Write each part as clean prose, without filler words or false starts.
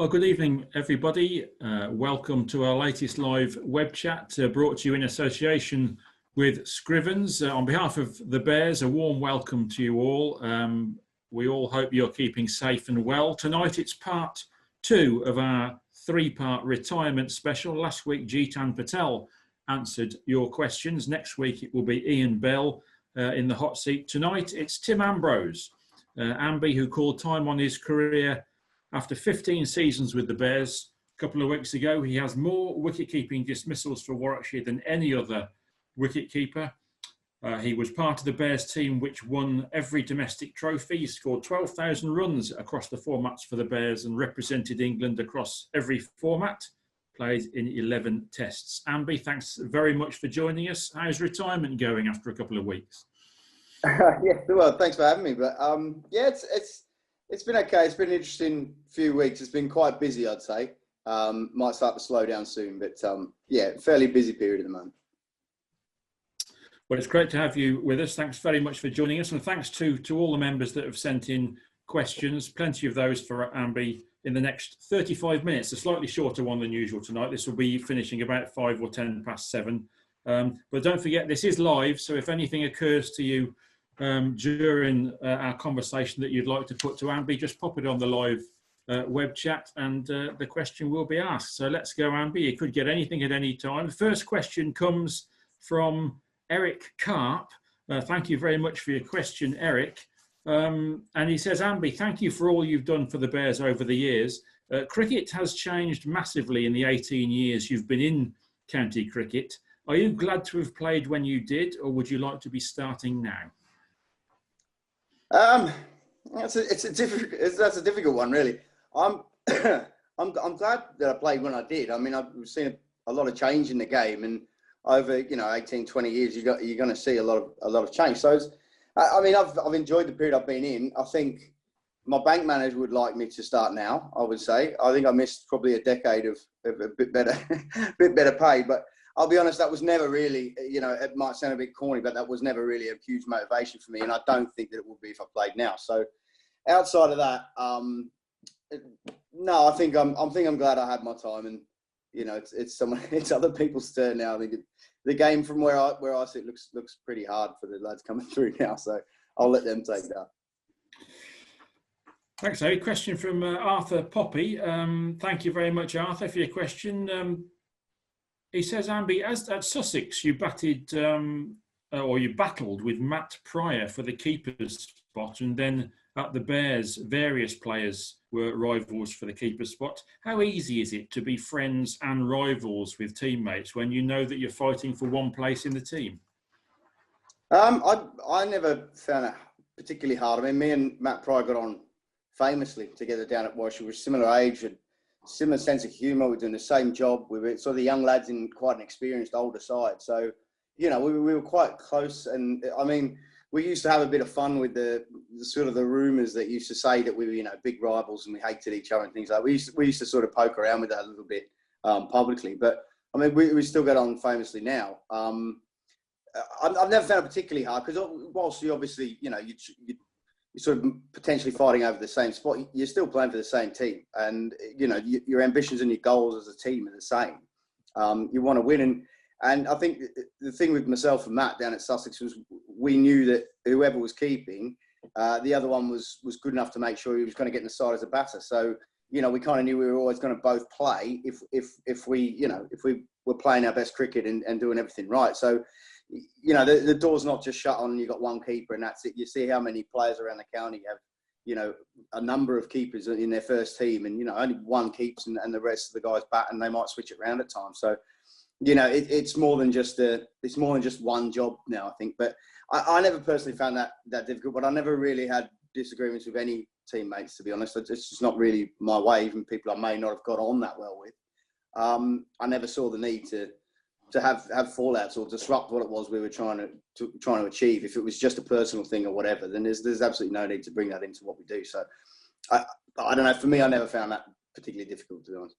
Well, good evening, everybody. Welcome to our latest live web chat brought to you in association with Scrivens. On behalf of the Bears, a warm welcome to you all. We all hope you're keeping safe and well. Tonight, it's part two of our three-part retirement special. Last week, Cheetah and Patel answered your questions. Next week, it will be Ian Bell in the hot seat. Tonight, it's Tim Ambrose, Amby, who called time on his career after 15 seasons with the Bears. A couple of weeks ago, he has more wicket-keeping dismissals for Warwickshire than any other wicket-keeper. He was part of the Bears team which won every domestic trophy. He scored 12,000 runs across the formats for the Bears and represented England across every format, played in 11 tests. Amby, thanks very much for joining us. How's retirement going after a couple of weeks? Yeah, well, thanks for having me. But it's been okay. It's been an interesting few weeks. It's been quite busy, I'd say. Might start to slow down soon, but fairly busy period at the moment. Well, it's great to have you with us. Thanks very much for joining us, and thanks to all the members that have sent in questions. Plenty of those for Amby in the next 35 minutes. A slightly shorter one than usual tonight. This will be finishing about 5 or 10 past 7. But don't forget, this is live, so if anything occurs to you during our conversation that you'd like to put to Amby, just pop it on the live web chat and the question will be asked. So let's go, Amby. You could get anything at any time. The first question comes from Eric Karp. Thank you very much for your question, Eric. And he says, Amby, thank you for all you've done for the Bears over the years. Cricket has changed massively in the 18 years you've been in county cricket. Are you glad to have played when you did, or would you like to be starting now? That's a difficult one, really. I'm glad that I played when I did. I mean, I've seen a lot of change in the game, and over 18, 20 years, you're going to see a lot of change. So, I've enjoyed the period I've been in. I think my bank manager would like me to start now. I would say. I think I missed probably a decade of a bit better pay, but I'll be honest, that was never really, it might sound a bit corny, but that was never really a huge motivation for me. And I don't think that it would be if I played now. So outside of that, no, I think I'm glad I had my time, and, it's other people's turn now. I think the game from where I sit looks pretty hard for the lads coming through now. So I'll let them take that. Thanks, Harry. Question from Arthur Poppy. Thank you very much, Arthur, for your question. He says, Amby, as at Sussex, you you battled with Matt Pryor for the keeper's spot, and then at the Bears, various players were rivals for the keeper's spot. How easy is it to be friends and rivals with teammates when you know that you're fighting for one place in the team? I never found it particularly hard. I mean, me and Matt Pryor got on famously together down at Warwickshire. We were similar age and similar sense of humour. We're doing the same job. We were sort of the young lads in quite an experienced older side. So, we were quite close. And I mean, we used to have a bit of fun with the sort of the rumours that used to say that we were, big rivals and we hated each other and things like that. We used to sort of poke around with that a little bit publicly. But I mean, we still get on famously now. I've never found it particularly hard because whilst you obviously, you're sort of potentially fighting over the same spot, you're still playing for the same team. And, your ambitions and your goals as a team are the same. You want to win. And I think the thing with myself and Matt down at Sussex was we knew that whoever was keeping, the other one was good enough to make sure he was going to get in the side as a batter. So, we kind of knew we were always going to both play if we were playing our best cricket and doing everything right. So, the door's not just shut on, you've got one keeper and that's it. You see how many players around the county have, a number of keepers in their first team and, only one keeps and the rest of the guys bat and they might switch it around at times. So, it's more than just one job now, I think. But I never personally found that difficult, but I never really had disagreements with any teammates, to be honest. It's just not really my way, even people I may not have got on that well with. I never saw the need to have fallouts or disrupt what it was we were trying to achieve. If it was just a personal thing or whatever, then there's absolutely no need to bring that into what we do. So I don't know. For me, I never found that particularly difficult, to be honest.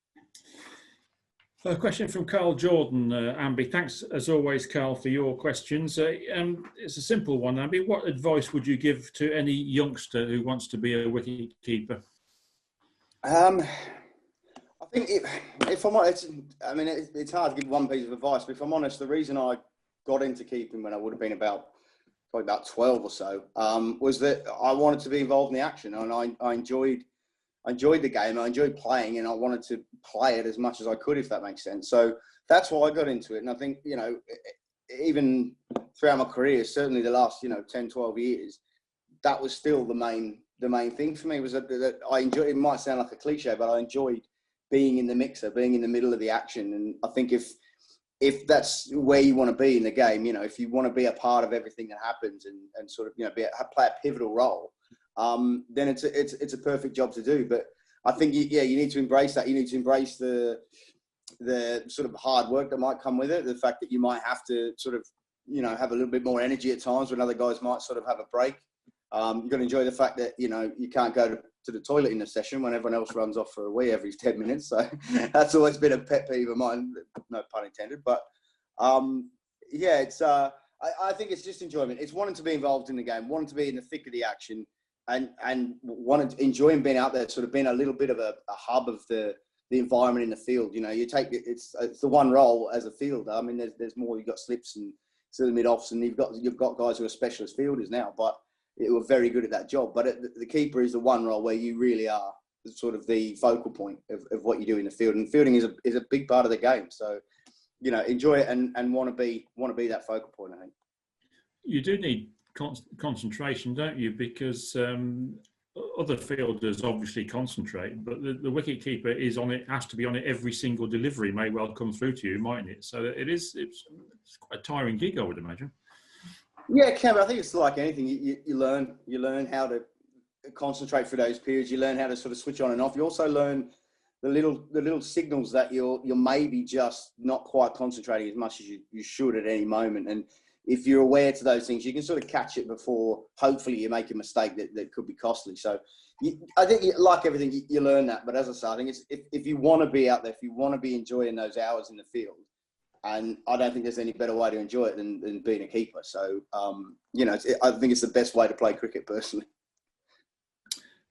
A question from Carl Jordan, Amby. Thanks, as always, Carl, for your questions. It's a simple one, Amby. What advice would you give to any youngster who wants to be a wicket keeper? think if I'm honest, I mean, it's hard to give one piece of advice, but if I'm honest, the reason I got into keeping when I would have been probably about 12 or so, was that I wanted to be involved in the action, and I enjoyed the game. I enjoyed playing, and I wanted to play it as much as I could, if that makes sense. So that's why I got into it. And I think, you know, even throughout my career, certainly the last, 10, 12 years, that was still the main thing for me, was that I enjoyed, it might sound like a cliche, but I enjoyed being in the mixer, being in the middle of the action. And I think if that's where you want to be in the game, you know, if you want to be a part of everything that happens and sort of, play a pivotal role, then it's a perfect job to do. But I think, you need to embrace that. You need to embrace the sort of hard work that might come with it. The fact that you might have to sort of, have a little bit more energy at times when other guys might sort of have a break. You've got to enjoy the fact that, you can't go to the toilet in a session when everyone else runs off for a wee every 10 minutes. So that's always been a pet peeve of mine, no pun intended. But it's, I think it's just enjoyment. It's wanting to be involved in the game, wanting to be in the thick of the action, and enjoying being out there, sort of being a little bit of a hub of the environment in the field. You take it's the one role as a fielder. I mean, there's more. You've got slips and sort of mid-offs, and you've got guys who are specialist fielders now, but who are very good at that job. But the keeper is the one role where you really are sort of the focal point of what you do in the field, and fielding is a big part of the game. So, enjoy it and want to be that focal point, I think. You do need concentration, don't you? Because other fielders obviously concentrate, but the wicket keeper is on it, has to be on it every single delivery. May well come through to you, mightn't it? So it's quite a tiring gig, I would imagine. Yeah, it can, but I think it's like anything. You learn how to concentrate for those periods. You learn how to sort of switch on and off. You also learn the little signals that you're maybe just not quite concentrating as much as you should at any moment. And if you're aware to those things, you can sort of catch it before, hopefully, you make a mistake that could be costly. So I think, like everything, you learn that. But as I say, I think it's, if you want to be out there, if you want to be enjoying those hours in the field, and I don't think there's any better way to enjoy it than being a keeper. So, I think it's the best way to play cricket, personally.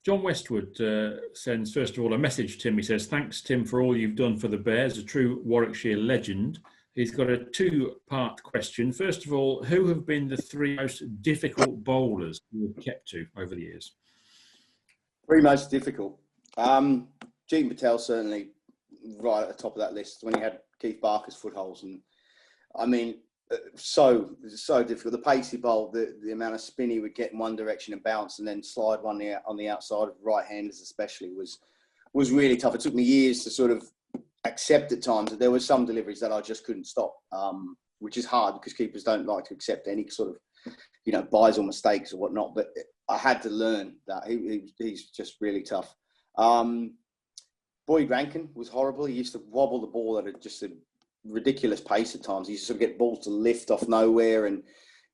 John Westwood sends, first of all, a message to Tim. He says, "Thanks, Tim, for all you've done for the Bears, a true Warwickshire legend." He's got a two-part question. First of all, who have been the three most difficult bowlers you've kept to over the years? Three most difficult. Cheetah Patel, certainly right at the top of that list, when he had Keith Barker's footholes. And I mean, so difficult. The pace he bowled, the amount of spin he would get in one direction and bounce and then slide one on the outside of right-handers especially was really tough. It took me years to sort of accept at times that there were some deliveries that I just couldn't stop, which is hard because keepers don't like to accept any sort of, buys or mistakes or whatnot. But I had to learn that. He's just really tough. Boyd Rankin was horrible. He used to wobble the ball at just a ridiculous pace at times. He used to sort of get balls to lift off nowhere, and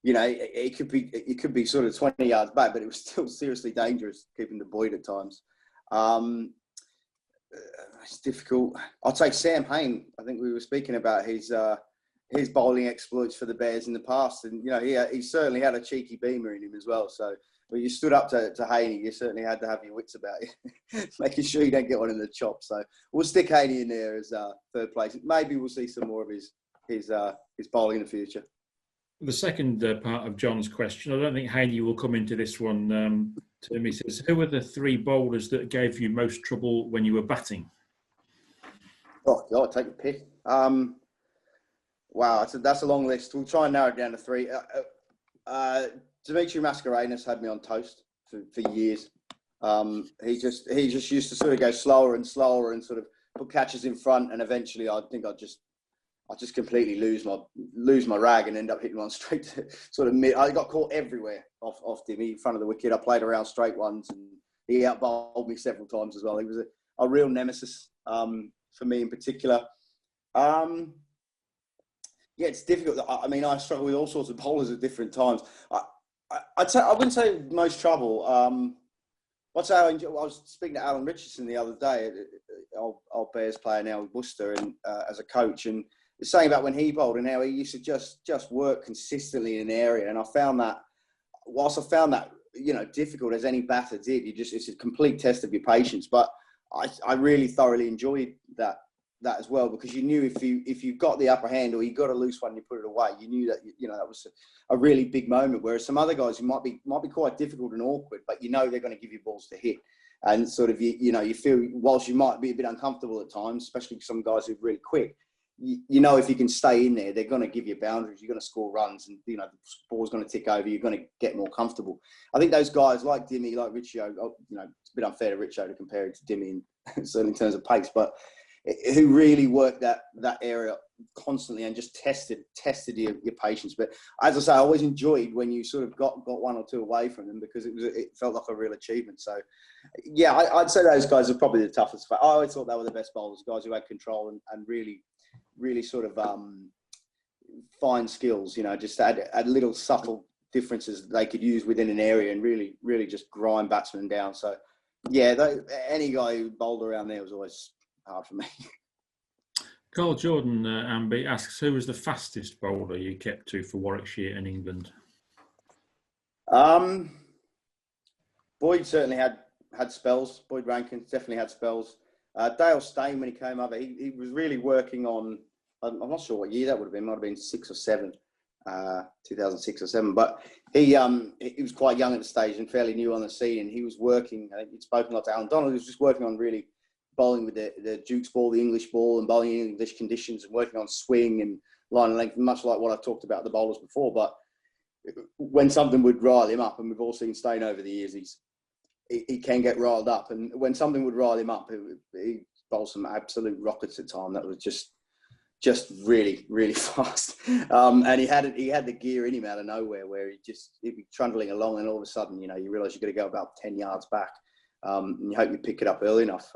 it could be sort of 20 yards back, but it was still seriously dangerous keeping the Boyd at times. It's difficult. I'll take Sam Hain. I think we were speaking about his bowling exploits for the Bears in the past, and he certainly had a cheeky beamer in him as well. So when you stood up to Haney, you certainly had to have your wits about you, making sure you don't get one in the chop. So we'll stick Haney in there as third place. Maybe we'll see some more of his bowling in the future. The second part of John's question, I don't think Haney will come into this one. Tim, he says, who were the three bowlers that gave you most trouble when you were batting? Oh, God, take a pick. Wow, that's a long list. We'll try and narrow it down to three. Dimitri Mascarenhas had me on toast for years. He just used to sort of go slower and slower and sort of put catches in front, and eventually I think I just completely lose my rag and end up hitting one straight to sort of mid. I got caught everywhere off him in front of the wicket. I played around straight ones, and he outbowled me several times as well. He was a real nemesis for me in particular. It's difficult. I mean, I struggle with all sorts of bowlers at different times. I wouldn't say most trouble. I'd say I was speaking to Alan Richardson the other day, old Bears player now with Worcester, and as a coach, and saying about when he bowled and how he used to just work consistently in an area. And I found that, whilst I found that difficult as any batter did, it's a complete test of your patience. But I really thoroughly enjoyed that as well, because you knew if you got the upper hand or you got a loose one and you put it away, you knew that that was a really big moment. Whereas some other guys, you might be quite difficult and awkward, but they're going to give you balls to hit, and sort of you feel, whilst you might be a bit uncomfortable at times, especially some guys who are really quick, if you can stay in there, they're going to give you boundaries. You're going to score runs, and the ball's going to tick over. You're going to get more comfortable. I think those guys like Dimmy, like Riccio, it's a bit unfair to Riccio to compare it to Dimmy, certainly in terms of pace, but who really worked that area constantly and just tested your patience. But as I say, I always enjoyed when you sort of got one or two away from them, because it felt like a real achievement. So yeah, I'd say those guys are probably the toughest. I always thought they were the best bowlers, guys who had control and really sort of fine skills, just add little subtle differences that they could use within an area and really just grind batsmen down. So yeah, any guy who bowled around there was always hard for me. Carl Jordan, Amby, asks, who was the fastest bowler you kept to for Warwickshire and England? Boyd certainly had spells. Boyd Rankin definitely had spells. Dale Steyn, when he came over, he was really working on, I'm not sure what year that would have been, might have been 6 or 7, 2006 or 7, but he was quite young at the stage and fairly new on the scene, and he was working, I think he'd spoken a lot to Alan Donald, he was just working on really bowling with the Duke's ball, the English ball, and bowling in English conditions, and working on swing and line and length, much like what I talked about the bowlers before. But when something would rile him up, and we've all seen Steyn over the years, he can get riled up, and when something would rile him up, he bowled some absolute rockets at time that was just really, really fast. And he had the gear in him out of nowhere, where he'd be trundling along, and all of a sudden, you realise you've got to go about 10 yards back. And you hope you pick it up early enough.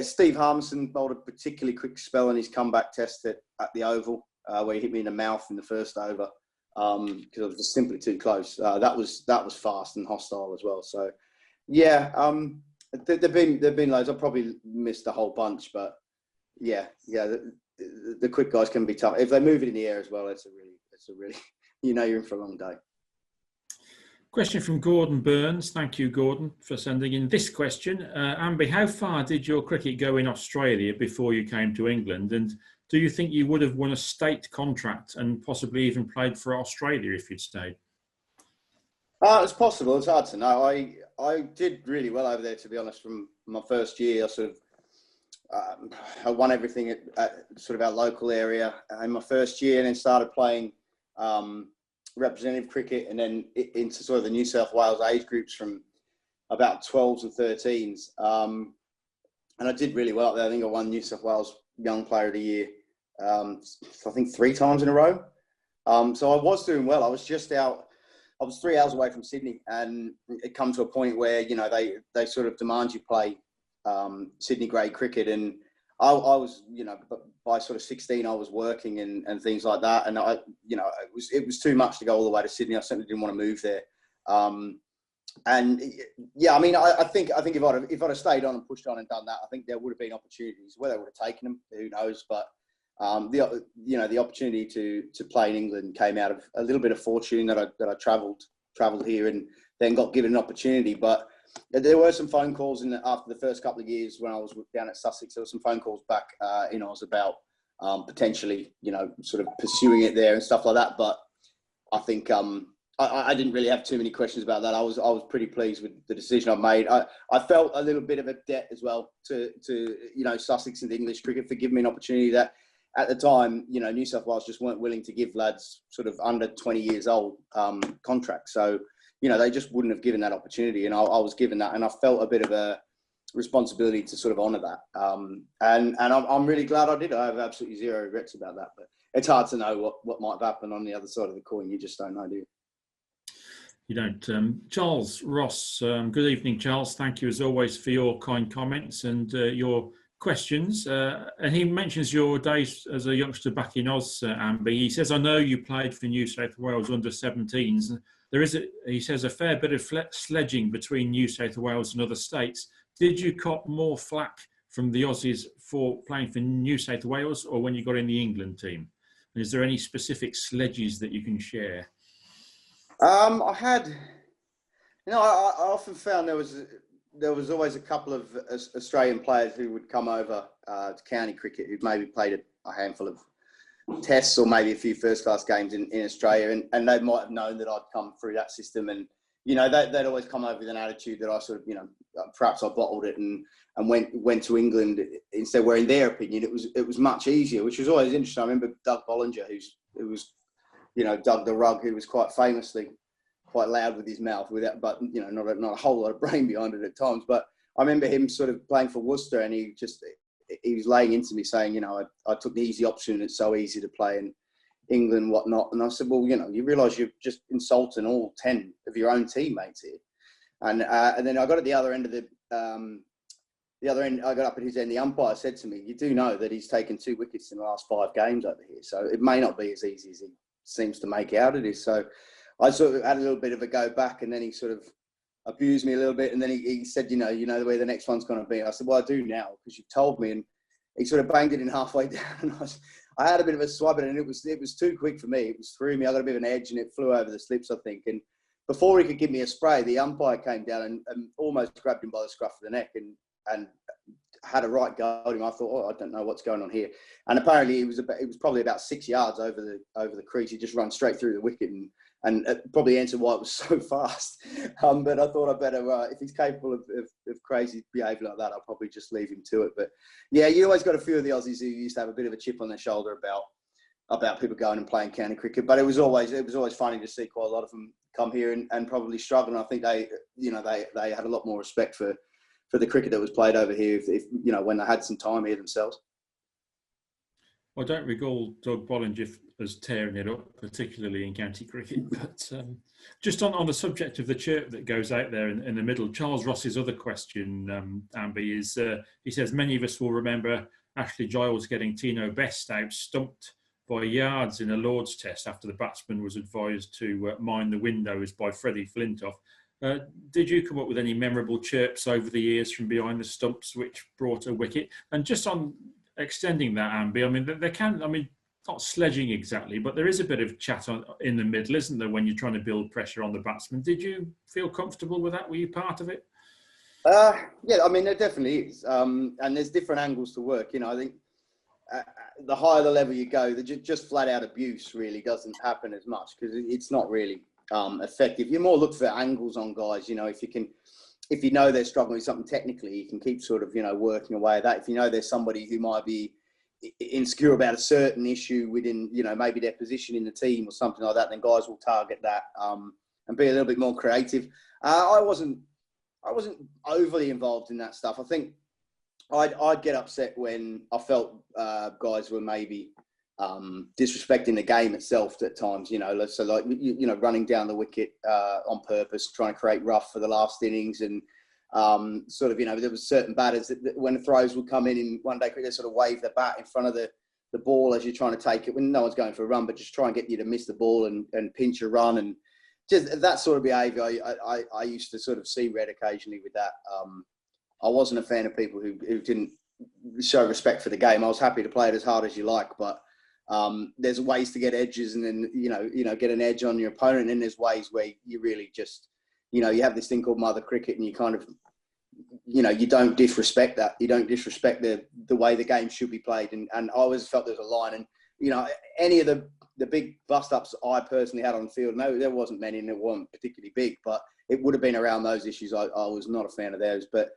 Steve Harmison bowled a particularly quick spell in his comeback test at the Oval, where he hit me in the mouth in the first over, because I was just simply too close. That was fast and hostile as well. So, yeah, there've been loads. I've probably missed a whole bunch, but yeah, the quick guys can be tough. If they move it in the air as well, it's a really you're in for a long day. Question from Gordon Burns. Thank you, Gordon, for sending in this question. Amby, how far did your cricket go in Australia before you came to England? And do you think you would have won a state contract and possibly even played for Australia if you'd stayed? It's possible. It's hard to know. I did really well over there, to be honest. From my first year, I won everything at sort of our local area in my first year, and then started playing representative cricket, and then into sort of the New South Wales age groups from about 12s and 13s. And I did really well up there. I think I won New South Wales Young Player of the Year, I think 3 times in a row. So I was doing well. I was 3 hours away from Sydney, and it come to a point where, they sort of demand you play Sydney grade cricket, and I was, by sort of 16, I was working and things like that. And it was too much to go all the way to Sydney. I certainly didn't want to move there. And yeah, I mean, I think if I'd have stayed on and pushed on and done that, I think there would have been opportunities. Whether I would have taken them, who knows? But the opportunity to play in England came out of a little bit of fortune that I travelled here and then got given an opportunity. But there were some phone calls after the first couple of years when I was down at Sussex. There were some phone calls back in Oz about potentially, sort of pursuing it there and stuff like that. But I think I didn't really have too many questions about that. I was pretty pleased with the decision I made. I felt a little bit of a debt as well to Sussex and English cricket for giving me an opportunity that at the time, New South Wales just weren't willing to give lads sort of under 20 years old contracts. So, they just wouldn't have given that opportunity, and I was given that, and I felt a bit of a responsibility to sort of honour that. And I'm really glad I did. I have absolutely zero regrets about that. But it's hard to know what might have happened on the other side of the coin. You just don't know, do you? You don't. Charles Ross, good evening, Charles. Thank you as always for your kind comments and your questions. And he mentions your days as a youngster back in Oz, Amby. He says, I know you played for New South Wales under 17s. There is, he says, a fair bit of sledging between New South Wales and other states. Did you cop more flack from the Aussies for playing for New South Wales or when you got in the England team? And is there any specific sledges that you can share? I had, I often found there was there was always a couple of Australian players who would come over to county cricket who'd maybe played a handful of tests or maybe a few first-class games in Australia, and they might have known that I'd come through that system, and they'd always come over with an attitude that I sort of perhaps I bottled it and went to England instead, where in their opinion it was much easier, which was always interesting. I remember Doug Bollinger, who was Doug the Rug, who was quite famously quite loud with his mouth, but not a whole lot of brain behind it at times. But I remember him sort of playing for Worcester, and he was laying into me saying, I took the easy option. It's so easy to play in England, whatnot. And I said, well, you realise you're just insulting all 10 of your own teammates here. And then I got at the other end of I got up at his end. The umpire said to me, you do know that he's taken 2 wickets in the last 5 games over here. So it may not be as easy as he seems to make out it is. So I sort of had a little bit of a go back, and then he sort of abused me a little bit. And then he said, you know where the next one's going to be. I said, well, I do now, because you've told me. And he sort of banged it in halfway down. And I had a bit of a swab at it, and it was too quick for me. It was through me. I got a bit of an edge, and it flew over the slips, I think. And before he could give me a spray, the umpire came down and almost grabbed him by the scruff of the neck and had a right go at him. I thought, I don't know what's going on here. And apparently it was probably about 6 yards over the crease. He just run straight through the wicket and probably answered why it was so fast. But I thought I better, if he's capable of crazy behaviour like that, I'll probably just leave him to it. But yeah, you always got a few of the Aussies who used to have a bit of a chip on their shoulder about people going and playing county cricket. But it was always funny to see quite a lot of them come here and probably struggle. And I think they had a lot more respect for the cricket that was played over here if when they had some time here themselves. I don't recall Doug Bollinger as tearing it up, particularly in county cricket. But just on the subject of the chirp that goes out there in the middle, Charles Ross's other question, Amby, is he says many of us will remember Ashley Giles getting Tino Best out stumped by yards in a Lord's Test after the batsman was advised to mind the windows by Freddie Flintoff. Did you come up with any memorable chirps over the years from behind the stumps which brought a wicket? And just on extending that, Amby, I mean, not sledging exactly, but there is a bit of chat in the middle, isn't there, when you're trying to build pressure on the batsman? Did you feel comfortable with that? Were you part of it? Yeah, I mean, there definitely is. And there's different angles to work. I think the higher the level you go, just flat out abuse really doesn't happen as much because it's not really effective. You more look for angles on guys. If you know they're struggling with something technically, you can keep sort of working away at that. If you know there's somebody who might be insecure about a certain issue within maybe their position in the team or something like that, then guys will target that and be a little bit more creative. I wasn't overly involved in that stuff. I think I'd get upset when I felt guys were maybe disrespecting the game itself at times, so like, running down the wicket on purpose, trying to create rough for the last innings. And sort of, there was certain batters that when the throws would come in one day, they sort of wave their bat in front of the ball as you're trying to take it when no one's going for a run, but just try and get you to miss the ball and pinch a run. And just that sort of behaviour, I used to sort of see red occasionally with that. I wasn't a fan of people who didn't show respect for the game. I was happy to play it as hard as you like, but there's ways to get edges and then, get an edge on your opponent. And then there's ways where you really just, you have this thing called mother cricket and you kind of, you don't disrespect that. You don't disrespect the way the game should be played. And I always felt there was a line. And, any of the big bust-ups I personally had on the field, no, there wasn't many and it wasn't particularly big, but it would have been around those issues. I was not a fan of those. But,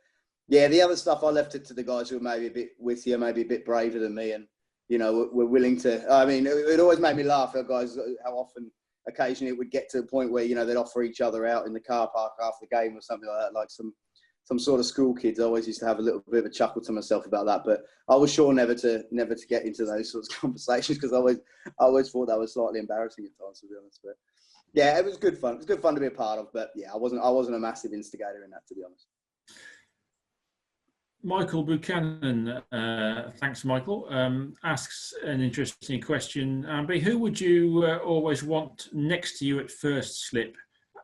yeah, the other stuff, I left it to the guys who were maybe a bit wittier, maybe a bit braver than me and, we're willing to. I mean, it always made me laugh, guys, how often, occasionally, it would get to the point where they'd offer each other out in the car park after the game or something like that. Like some sort of school kids. I always used to have a little bit of a chuckle to myself about that. But I was sure never to get into those sorts of conversations because I always thought that was slightly embarrassing at times, to be honest. But yeah, it was good fun. It was good fun to be a part of. But yeah, I wasn't a massive instigator in that, to be honest. Michael Buchanan, thanks, Michael, asks an interesting question. Amby, who would you always want next to you at first slip?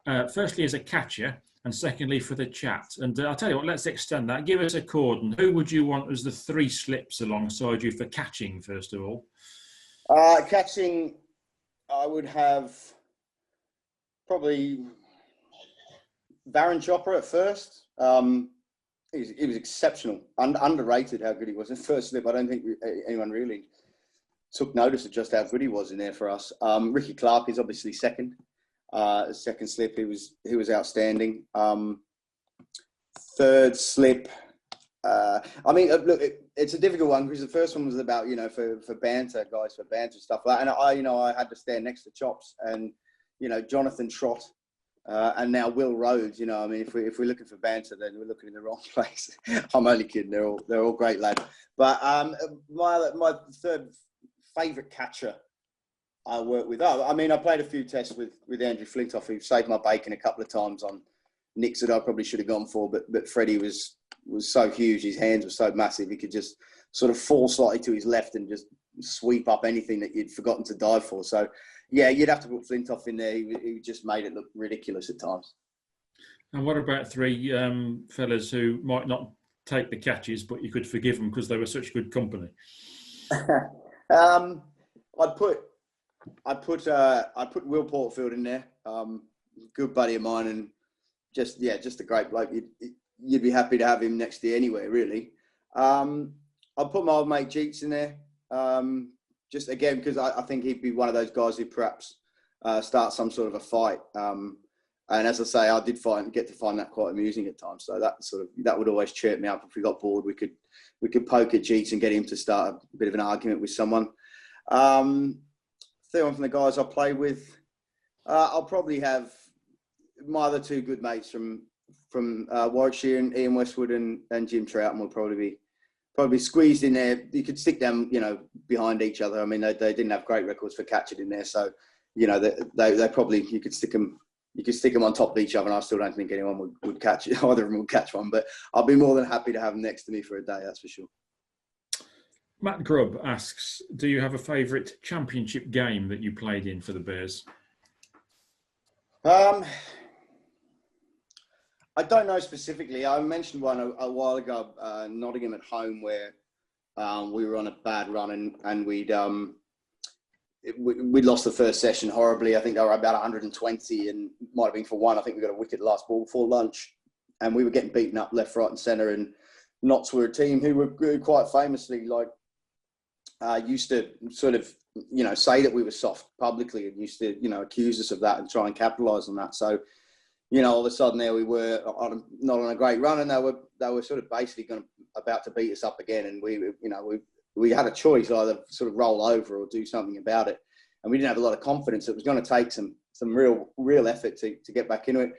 Firstly, as a catcher, and secondly, for the chat. And I'll tell you what, let's extend that. Give us a cordon. Who would you want as the 3 slips alongside you for catching, first of all? Catching, I would have probably Varun Chopra at first. he was exceptional, underrated how good he was in first slip. I don't think anyone really took notice of just how good he was in there for us. Ricky Clark is obviously second. Second slip, he was outstanding. Third slip, I mean, look, it's a difficult one because the first one was about, you know, for banter, guys, for banter stuff like that. And I had to stand next to Chops and, you know, Jonathan Trott, and now Will Rhodes. You know, I mean, if we're looking for banter, then we're looking in the wrong place. I'm only kidding. They're all great lads. But my third favourite catcher I worked with. I mean, I played a few tests with Andrew Flintoff, who saved my bacon a couple of times on nicks that I probably should have gone for. But Freddie was so huge. His hands were so massive. He could just sort of fall slightly to his left and just sweep up anything that you'd forgotten to dive for. So, yeah, you'd have to put Flintoff in there. He just made it look ridiculous at times. And what about three fellas who might not take the catches, but you could forgive them because they were such good company? I'd put Will Portfield in there. Good buddy of mine, and just a great bloke. You'd be happy to have him next to you anywhere, really. I'd put my old mate Jeets in there. Just again, because I think he'd be one of those guys who perhaps start some sort of a fight. And as I say, I did get to find that quite amusing at times. So that would always chirp me up. If we got bored, we could poke at Jeets and get him to start a bit of an argument with someone. Third one from the guys I play with, I'll probably have my other two good mates from Warwickshire, and Ian Westwood and Jim Troughton will probably be squeezed in there. You could stick them, you know, behind each other. I mean, they didn't have great records for catching in there, so you know they probably you could stick them on top of each other, and I still don't think anyone would catch it. Either of them would catch one, but I'll be more than happy to have them next to me for a day. That's for sure. Matt Grubb asks, do you have a favourite championship game that you played in for the Bears? I don't know specifically. I mentioned one a while ago, Nottingham at home, where we were on a bad run and we'd lost the first session horribly. I think they were about 120 and might have been for one. I think we got a wicket last ball before lunch, and we were getting beaten up left, right and centre. And Notts were a team who were quite famously used to sort of, you know, say that we were soft publicly and used to, you know, accuse us of that and try and capitalise on that. So, you know, all of a sudden there we were not on a great run, and they were sort of basically about to beat us up again. And we had a choice, either sort of roll over or do something about it. And we didn't have a lot of confidence. It was going to take some real effort to get back into it.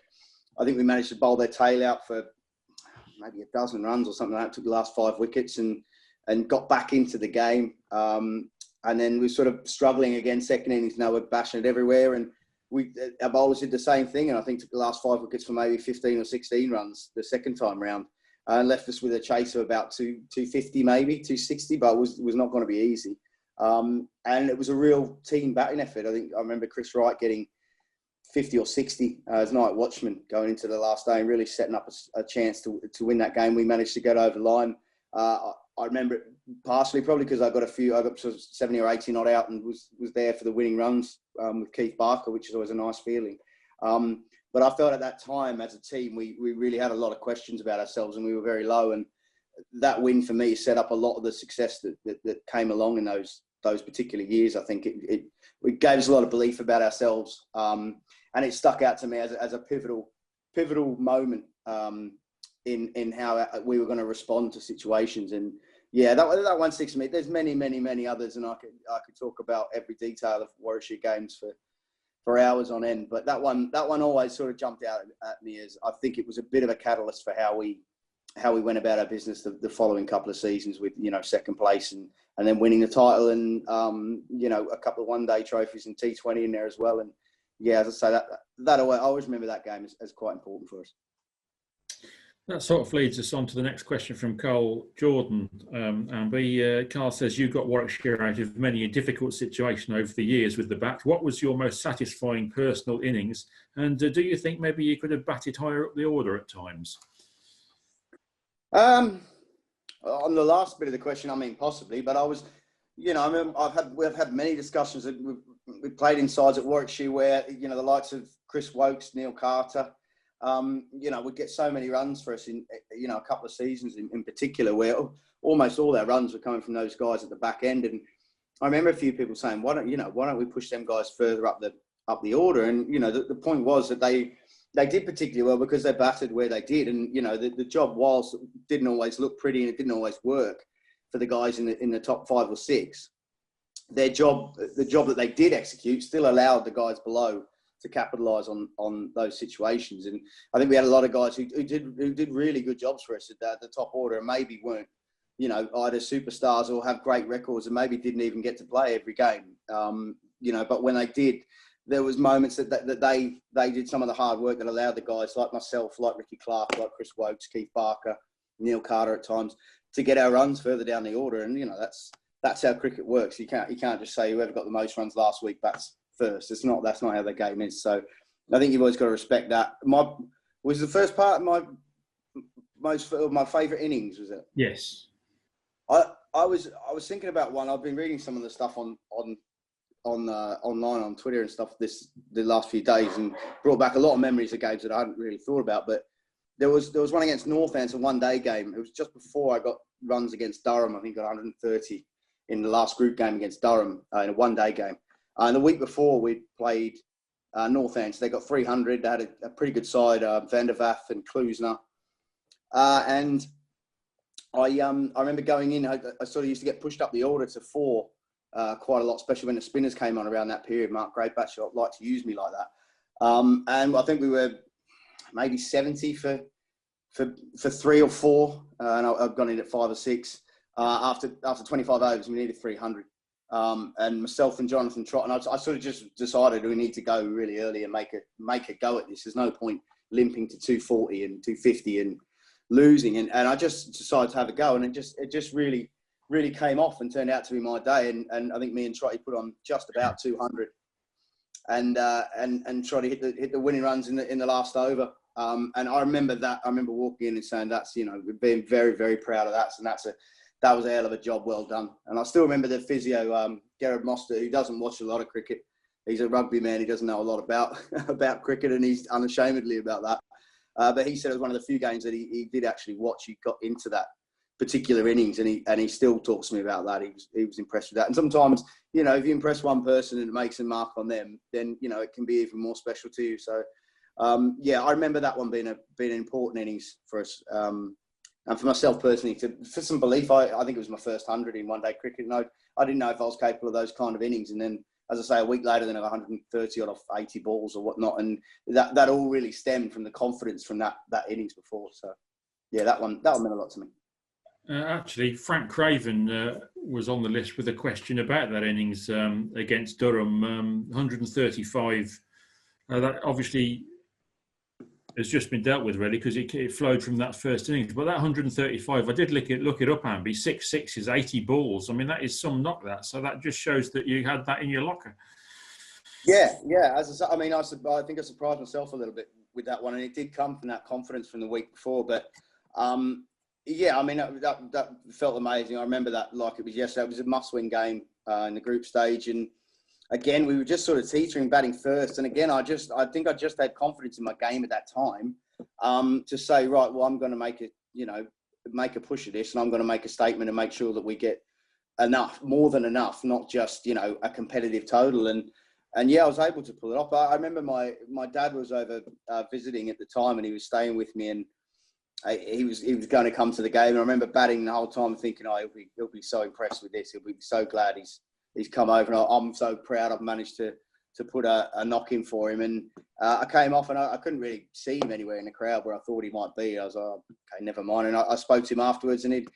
I think we managed to bowl their tail out for maybe a dozen runs or something like that. Took the last 5 wickets and got back into the game. And then we were sort of struggling again. Second innings, now we're bashing it everywhere. And our bowlers did the same thing. And I think took the last 5 wickets for maybe 15 or 16 runs the second time round. And left us with a chase of about 250, maybe 260, but it was not going to be easy. And it was a real team batting effort. I think I remember Chris Wright getting 50 or 60 as night watchman going into the last day and really setting up a chance to win that game. We managed to get over the line. I remember it partially probably because I got sort of 70 or 80 not out and was there for the winning runs with Keith Barker, which is always a nice feeling. But I felt at that time as a team, we really had a lot of questions about ourselves and we were very low. And that win for me set up a lot of the success that came along in those particular years. I think it gave us a lot of belief about ourselves. And it stuck out to me as a pivotal moment in how we were going to respond to situations. And yeah, that one sticks to me. There's many others, and I could talk about every detail of Warwickshire games for hours on end. But that one always sort of jumped out at me as I think it was a bit of a catalyst for how we went about our business the following couple of seasons with, you know, second place and then winning the title and you know, a couple of one-day trophies and T20 in there as well. And yeah, as I say, that I always remember that game as quite important for us. That sort of leads us on to the next question from Carl Jordan. Carl says, you got Warwickshire out of many a difficult situation over the years with the bat. What was your most satisfying personal innings? And do you think maybe you could have batted higher up the order at times? On the last bit of the question, I mean, possibly, but I was, you know, I mean, we've had many discussions. We played in sides at Warwickshire where, you know, the likes of Chris Wokes, Neil Carter, you know, would get so many runs for us in, you know, a couple of seasons in particular, where almost all our runs were coming from those guys at the back end. And I remember a few people saying, why don't we push them guys further up the order? And, you know, the point was that they did particularly well because they batted where they did. And, you know, the job, whilst it didn't always look pretty and it didn't always work for the guys in the top 5 or 6, the job that they did execute still allowed the guys below to capitalise on those situations. And I think we had a lot of guys who did really good jobs for us at the top order, and maybe weren't, you know, either superstars or have great records, and maybe didn't even get to play every game. You know, but when they did, there was moments that they did some of the hard work that allowed the guys like myself, like Ricky Clark, like Chris Wokes, Keith Barker, Neil Carter at times, to get our runs further down the order. And, you know, that's how cricket works. You can't just say whoever got the most runs last week bats first. That's not how the game is. So I think you've always got to respect that. Was the first part of my favourite innings, was it? Yes. I was thinking about one. I've been reading some of the stuff online on Twitter and stuff the last few days, and brought back a lot of memories of games that I hadn't really thought about. But there was one against Northants, a one-day game. It was just before I got runs against Durham. I think I got 130 in the last group game against Durham in a one-day game. And the week before we played Northants, they got 300. They had a pretty good side, Van der Vath and Klusner. And I remember going in, I sort of used to get pushed up the order to 4 quite a lot, especially when the spinners came on around that period. Mark Greybatch liked to use me like that. And I think we were maybe 70 for 3 or 4. And I've gone in at 5 or 6. After 25 overs, we needed 300. And myself and Jonathan Trott, and I sort of just decided we need to go really early and make a go at this. There's no point limping to 240 and 250 and losing. And I just decided to have a go, and it just really, really came off and turned out to be my day. And I think me and Trotty put on just about 200, and Trotty hit the winning runs in the last over. And I remember that. I remember walking in and saying, that's, you know, being very, very proud of that. And that was a hell of a job, well done. And I still remember the physio, Gerard Moster, who doesn't watch a lot of cricket. He's a rugby man. He doesn't know a lot about cricket, and he's unashamedly about that. But he said it was one of the few games that he did actually watch. He got into that particular innings, and he still talks to me about that. He was impressed with that. And sometimes, you know, if you impress one person and it makes a mark on them, then, you know, it can be even more special to you. So, yeah, I remember that one being an important innings for us. And for myself personally, for some belief, I think it was my first 100 in one-day cricket. And I didn't know if I was capable of those kind of innings. And then, as I say, a week later, then I got 130 off 80 balls or whatnot. And that all really stemmed from the confidence from that innings before. So, yeah, that one meant a lot to me. Actually, Frank Craven was on the list with a question about that innings against Durham, 135. That obviously has just been dealt with, really, because it flowed from that first innings. But that 135, I did look it up, Amby, 6 sixes, 80 balls. I mean, that is some knock, that. So that just shows that you had that in your locker. Yeah. As I said, I mean, I think I surprised myself a little bit with that one, and it did come from that confidence from the week before. But yeah, I mean, that felt amazing. I remember that like it was yesterday. It was a must-win game in the group stage, and again, we were just sort of teetering, batting first. And again, I think I just had confidence in my game at that time to say, right, well, I'm going to make a push at this, and I'm going to make a statement and make sure that we get enough, more than enough, not just, you know, a competitive total. And yeah, I was able to pull it off. I remember my dad was over visiting at the time, and he was staying with me, and he was going to come to the game. And I remember batting the whole time, thinking, oh, he'll be so impressed with this. He'll be so glad he's come over, and I'm so proud I've managed to put a knock in for him. And I came off, and I couldn't really see him anywhere in the crowd where I thought he might be. I was like, oh, okay, never mind. And I spoke to him afterwards, and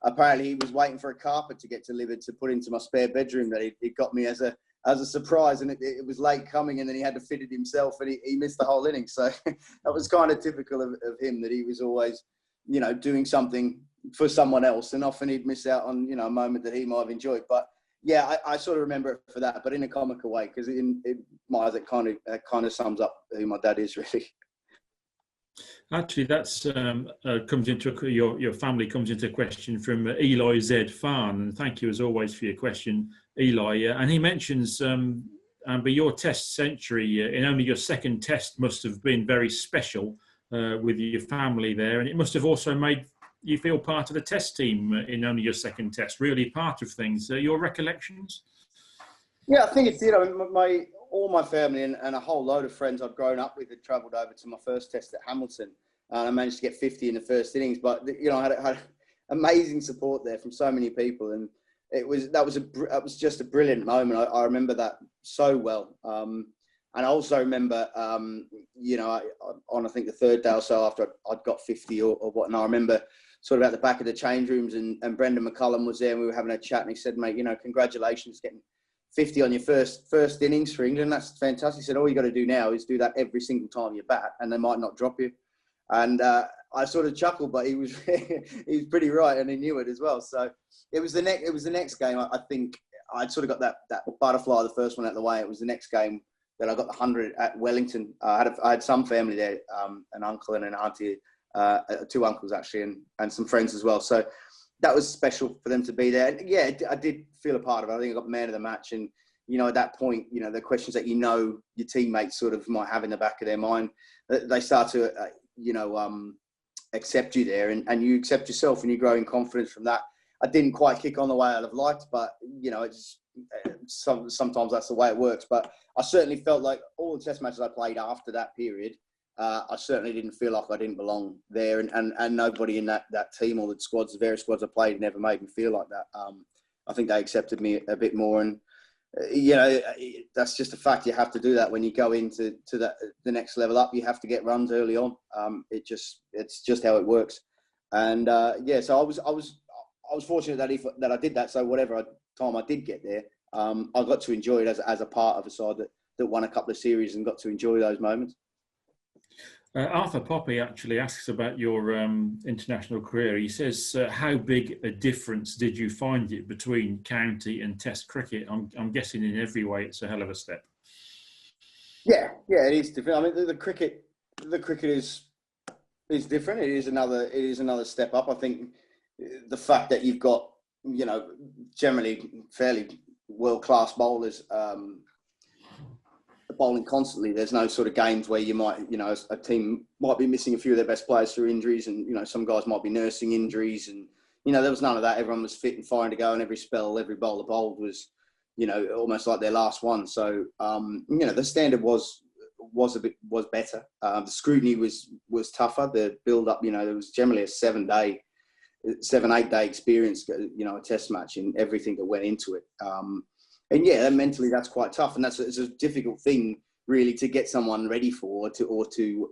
apparently he was waiting for a carpet to get delivered to put into my spare bedroom that he got me as a surprise. And it was late coming, and then he had to fit it himself, and he missed the whole innings. So that was kind of typical of him, that he was always, you know, doing something for someone else, and often he'd miss out on, you know, a moment that he might have enjoyed. But yeah, I sort of remember it for that, but in a comical way, because in my eyes, it kind of sums up who my dad is, really. Actually, that's comes into your family comes into question from Eli Z. Farn, and thank you as always for your question, Eli. And he mentions, but your test century in only your second test must have been very special. with your family there, and it must have also made you feel part of the test team in only your second test, really part of things. Your recollections? Yeah, I think it did. I mean, all my family and a whole load of friends I'd grown up with had travelled over to my first test at Hamilton, and I managed to get 50 in the first innings. But I had amazing support there from so many people, and that was just a brilliant moment. I remember that so well. And I also remember, on I think the third day or so after I'd got 50 or whatnot, I remember sort of at the back of the change rooms, and Brendan McCullum was there, and we were having a chat, and he said, mate, congratulations getting 50 on your first innings for England. That's fantastic. He said, all you got to do now is do that every single time you bat, and they might not drop you. And I sort of chuckled, but he was he was pretty right, and he knew it as well. So it was the next game. I think I'd sort of got that butterfly, the first one out of the way. It was the next game that I got the 100 at Wellington. I had some family there, an uncle and an auntie, two uncles actually, and some friends as well. So that was special for them to be there. And yeah, I did feel a part of it. I think I got man of the match. And, at that point, the questions that your teammates sort of might have in the back of their mind, they start to, accept you there, and you accept yourself, and you grow in confidence from that. I didn't quite kick on the way I'd have liked, but, sometimes that's the way it works. But I certainly felt like all the test matches I played after that period, I certainly didn't feel like I didn't belong there, and nobody in that team or the various squads I played never made me feel like that. I think they accepted me a bit more, and that's just a fact. You have to do that when you go into the next level up. You have to get runs early on. It's just how it works. And so I was fortunate that I did that. So whatever time I did get there, I got to enjoy it as a part of a side that won a couple of series and got to enjoy those moments. Arthur Poppy actually asks about your international career. He says, how big a difference did you find it between county and test cricket? I'm guessing in every way it's a hell of a step. Yeah, it is different. I mean, the cricket is different. It is another step up. I think the fact that you've got, generally fairly world-class bowlers, bowling constantly. There's no sort of games where you might, a team might be missing a few of their best players through injuries, and some guys might be nursing injuries, and there was none of that. Everyone was fit and firing to go, and every spell, every bowler bowled was, almost like their last one. So the standard was better. The scrutiny was tougher. The build up, there was generally a 7-8 day experience, a test match, and everything that went into it. And mentally that's quite tough, and it's a difficult thing really to get someone ready for, or to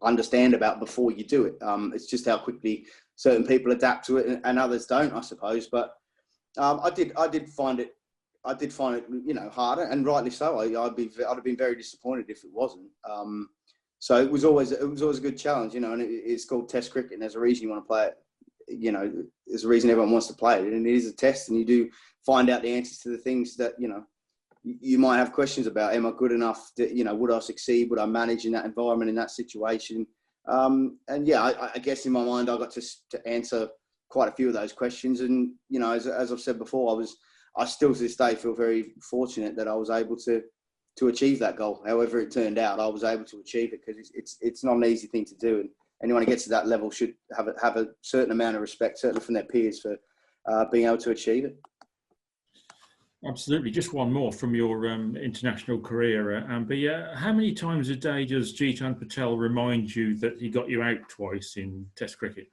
understand about before you do it. It's just how quickly certain people adapt to it, and others don't, I suppose. But I did find it harder, and rightly so. I'd have been very disappointed if it wasn't. So it was always a good challenge, and it's called Test cricket, and there's a reason you want to play it. There's a reason everyone wants to play it, and it is a test, and you do find out the answers to the things that you might have questions about. Am I good enough? Would I succeed? Would I manage in that environment, in that situation? I guess in my mind I got to answer quite a few of those questions, and as I've said before, I still to this day feel very fortunate that I was able to achieve that goal. However it turned out, I was able to achieve it, because it's not an easy thing to do, and anyone who gets to that level should have a certain amount of respect, certainly from their peers, for being able to achieve it. Absolutely. Just one more from your international career, Amber. How many times a day does Cheetah Patel remind you that he got you out twice in Test cricket?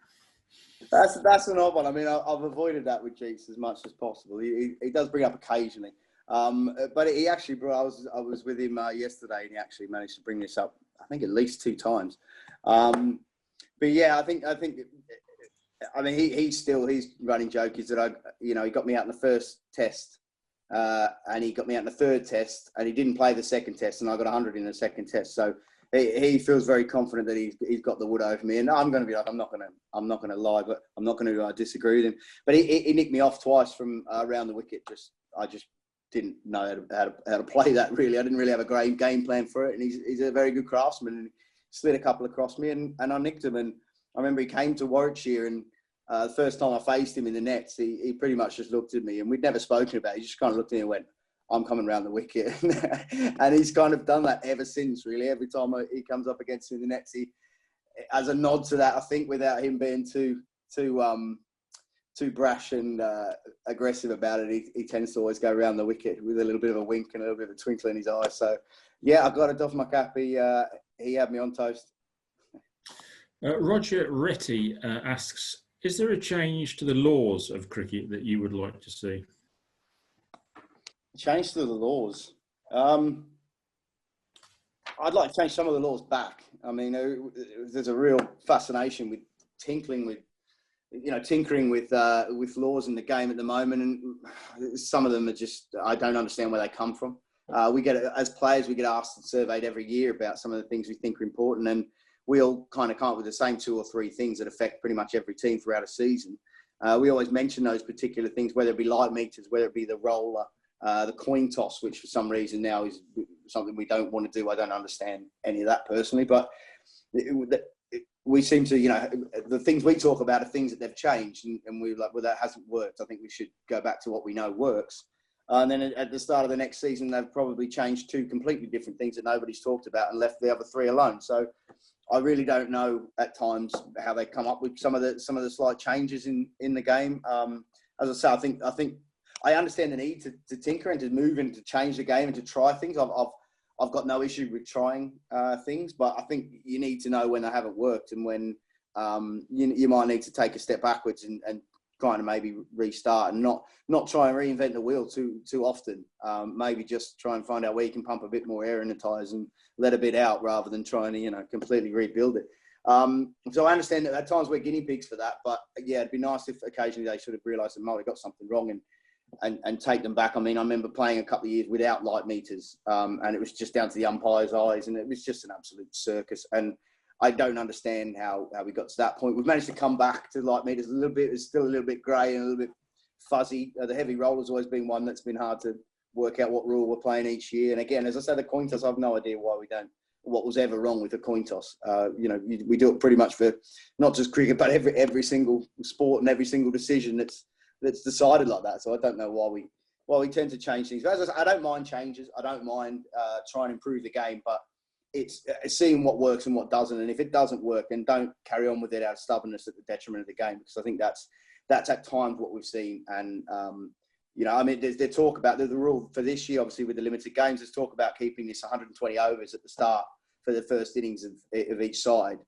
That's an odd one. I mean, I've avoided that with Cheeks as much as possible. He does bring up occasionally, but he actually, I was with him yesterday, and he actually managed to bring this up, I think, at least 2 times. But yeah, I think. I mean, he's running joke is that he got me out in the first test, and he got me out in the third test, and he didn't play the second test, and I got 100 in the second test. So he feels very confident that he's got the wood over me, and I'm going to be like, I'm not going to lie, but I'm not going to disagree with him. But he nicked me off twice from around the wicket. I just didn't know how to play that really. I didn't really have a great game plan for it, and he's a very good craftsman, and he slid a couple across me, and I nicked him. And I remember he came to Warwickshire, and the first time I faced him in the nets, he pretty much just looked at me, and we'd never spoken about it. He just kind of looked at me and went, I'm coming round the wicket. And he's kind of done that ever since, really. Every time he comes up against me in the nets, he, as a nod to that, I think, without him being too brash and aggressive about it, he tends to always go around the wicket with a little bit of a wink and a little bit of a twinkle in his eye. So, yeah, I've got to doff my cap. He had me on toast. Roger Retty asks, is there a change to the laws of cricket that you would like to see? Change to the laws? I'd like to change some of the laws back. I mean, there's a real fascination with tinkering with laws in the game at the moment, and some of them are just, I don't understand where they come from. As players, we get asked and surveyed every year about some of the things we think are important, and we all kind of come up with the same 2 or 3 things that affect pretty much every team throughout a season. We always mention those particular things, whether it be light meters, whether it be the roller, the coin toss, which for some reason now is something we don't want to do. I don't understand any of that personally, but we seem to, the things we talk about are things that they've changed, and we're like, well, that hasn't worked. I think we should go back to what we know works. And then at the start of the next season, they've probably changed 2 completely different things that nobody's talked about and left the other 3 alone. So I really don't know at times how they come up with some of the slight changes in the game. As I say, I think I understand the need to tinker and to move and to change the game and to try things. I've got no issue with trying things, but I think you need to know when they haven't worked and when you might need to take a step backwards and kind of maybe restart and not try and reinvent the wheel too often. Maybe just try and find out where you can pump a bit more air in the tyres and let a bit out rather than trying to completely rebuild it. So I understand that at times we're guinea pigs for that, but yeah, it'd be nice if occasionally they sort of realise that they got something wrong and take them back. I mean, I remember playing a couple of years without light meters, and it was just down to the umpire's eyes, and it was just an absolute circus. And I don't understand how we got to that point. We've managed to come back to light meters a little bit. It's still a little bit grey and a little bit fuzzy. The heavy roller's always been one that's been hard to work out what rule we're playing each year. And again, as I said, the coin toss, I've no idea why we don't, what was ever wrong with the coin toss. We do it pretty much for not just cricket, but every single sport and every single decision that's decided like that. So I don't know why we tend to change things. But as I said, I don't mind changes. I don't mind trying to improve the game, but it's seeing what works and what doesn't. And if it doesn't work, then don't carry on with it out of stubbornness at the detriment of the game, because I think that's at times what we've seen. And, I mean, there's talk about the rule for this year, obviously with the limited games, there's talk about keeping this 120 overs at the start for the first innings of each side,